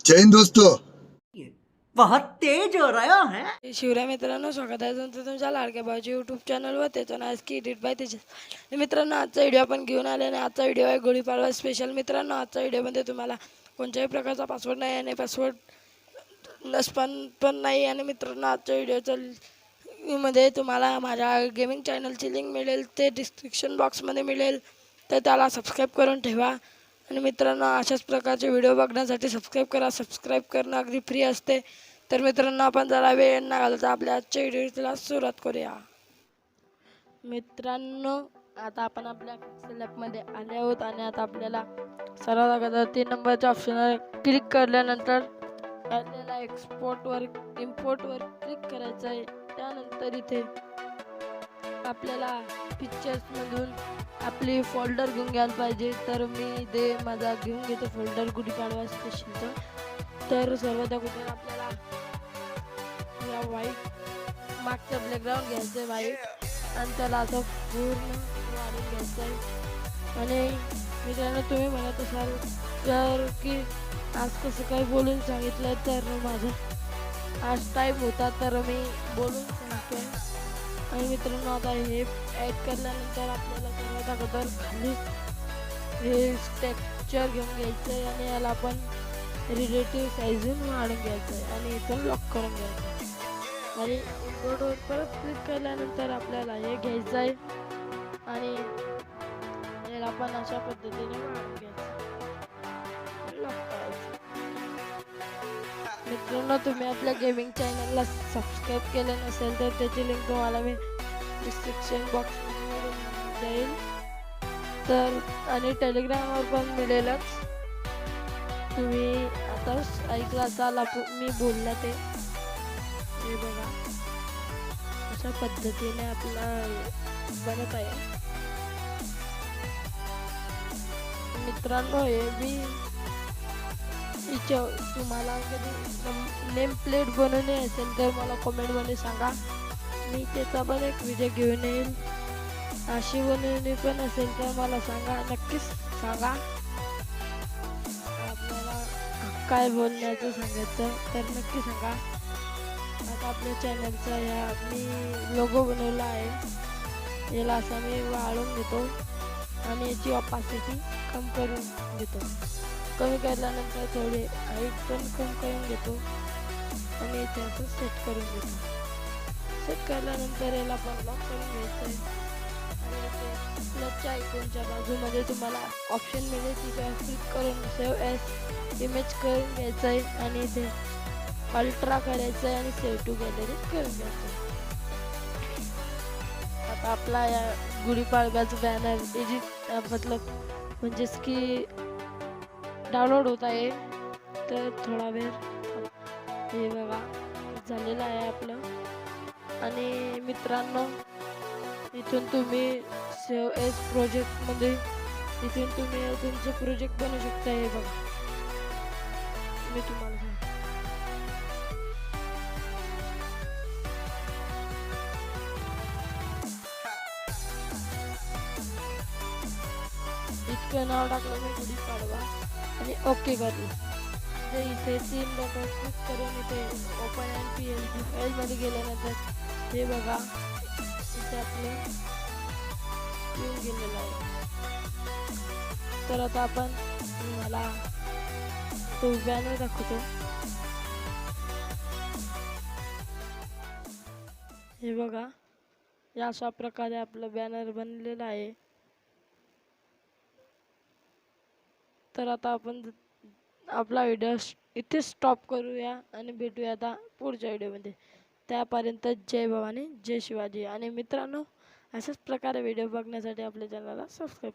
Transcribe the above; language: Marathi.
जय हिंद दोस्तों। बहुत तेज हो रहा है। शिवराय मित्रांनो, स्वागत आहे तुमचं तुमच्या लाडक्या भाऊच्या यूट्यूब चॅनलवर. त्याचं नाव की एडिट बाय तेजस. मित्रांनो, आजचा व्हिडिओ आपण घेऊन आले आणि आजचा व्हिडिओ आहे गुढीपाडवा स्पेशल. मित्रांनो, आजच्या व्हिडिओमध्ये तुम्हाला कोणत्याही प्रकारचा पासवर्ड नाही आणि पासवर्ड पण नाही. आणि मित्रांनो, आजच्या व्हिडिओच्या मध्ये तुम्हाला माझ्या गेमिंग चॅनलची लिंक मिळेल, ते डिस्क्रिप्शन बॉक्समध्ये मिळेल, तर त्याला सबस्क्राईब करून ठेवा. आणि मित्रांनो, अशाच प्रकारचे व्हिडिओ बघण्यासाठी सबस्क्राईब करा. सबस्क्राईब करणं अगदी फ्री असते. तर मित्रांनो, आपण जरा वेळ न घालता आपल्या आजच्या व्हिडिओला सुरुवात करूया. मित्रांनो, आता आपण आपल्या पिक्सेल ॲपमध्ये आले आहोत आणि आता आपल्याला सर्वात अगोदर 3 नंबरच्या ऑप्शनवर क्लिक केल्यानंतर आपल्याला इम्पोर्टवर क्लिक करायचं आहे. त्यानंतर इथे आपल्याला पिक्चर्समधून आपली फोल्डर घेऊन घ्यायला पाहिजे. तर मी इथे माझा घेऊन घेतो फोल्डर गुढीपाडवा स्पेशलचा. तर सर्वात अगोदर आपल्याला या व्हाईट मागचं बॅकग्राऊंड घ्यायचं आहे व्हाईट, आणि त्याला असं पूर्ण वाढून घ्यायचं आहे. आणि मित्रांनो, तुम्ही म्हणत असाल तर की आज कसं काय बोलून सांगितलं, तर माझं आज टाईम होता तर मी बोलून सांगतोय. आणि मित्रांनो, आता हे ॲड केल्यानंतर आपल्याला सर्वात अगोदर खाली हे टेक्स्चर घेऊन घ्यायचं आहे आणि याला आपण रिलेटिव्ह साईजून वाढून घ्यायचं आहे आणि इथून लॉक करून घ्यायचं आहे. आणि इम्पोर्टवर परत क्लिक केल्यानंतर आपल्याला हे घ्यायचं आहे आणि याला आपण अशा पद्धतीने वाढून घ्यायचं, लॉक करायचं. मित्रांनो, तुम्ही आपल्या गेमिंग चॅनलला सबस्क्राईब केलं नसेल तर त्याची लिंक तुम्हाला मी डिस्क्रिप्शन बॉक्समध्ये देईल. तर आणि टेलिग्रामवर पण मिळेलच. तुम्ही आता ऐकलं असाल मी बोलला ते. हे बघा, अशा पद्धतीने आपला बनत आहे. मित्रांनो, हे मी तुम्हाला कधी नेम प्लेट बनवणे असेल तर मला कमेंटमध्ये सांगा, मी त्याचा पण एक व्हिडिओ घेऊन येईल. अशी बनवणी पण असेल तर मला सांगा, नक्कीच सांगा. आपल्याला काय बोलण्याचं सांगायचं तर नक्की सांगा. आता आपल्या चॅनलचा या मी लोगो बनवला आहे. याला असा मी वाळून घेतो आणि याची ऑपासिटी कमी करून घेतो. कमी केल्यानंतर थोडे हाईट पण कमी करून घेतो आणि इथे असं सेट करून घेतो. सेट केल्यानंतर याला पण लॉक करून घ्यायचं आहे. आणि इथे प्लसच्या आयकॉनच्या बाजूमध्ये तुम्हाला ऑप्शन मिळेल, तिच्यावर क्लिक करून सेव्ह ॲज इमेज करून घ्यायचं आहे आणि इथे अल्ट्रा करायचं आहे आणि सेव्ह टू गॅलरी करून घ्यायचं आहे. आता आपला या गुढीपाडव्याचं बॅनर एडिट म्हणजेच की डाउनलोड होत आहे, तर थोडा वेळ. हे बघा, झालेलं आहे आपलं. आणि मित्रांनो, इथून तुम्ही सेव्ह एज प्रोजेक्टमध्ये इथून तुम्ही तुमचं प्रोजेक्ट बनवू शकता. हे बघा, मी तुम्हाला सांगतो. इतकं नाव टाकलं मी गुढीपाडवा आणि ओके करलं. तर इथे 3 बटन क्लिक करून इथे ओपन अँड PNG फाईलमध्ये गेल्यानंतर हे बघा, इथे आपलं येऊन गेलेलं आहे. तर आता आपण मला तो बॅनर दाखवतो. हे बघा, या अशा प्रकारे आपलं बॅनर बनलेलं आहे. तर आता आपण आपला व्हिडिओ इथे स्टॉप करूया आणि भेटूया आता पुढच्या व्हिडिओमध्ये. त्यापर्यंत जय भवानी, जय शिवाजी. आणि मित्रांनो, अशाच प्रकारे व्हिडिओ बघण्यासाठी आपल्या चॅनलला सबस्क्राईब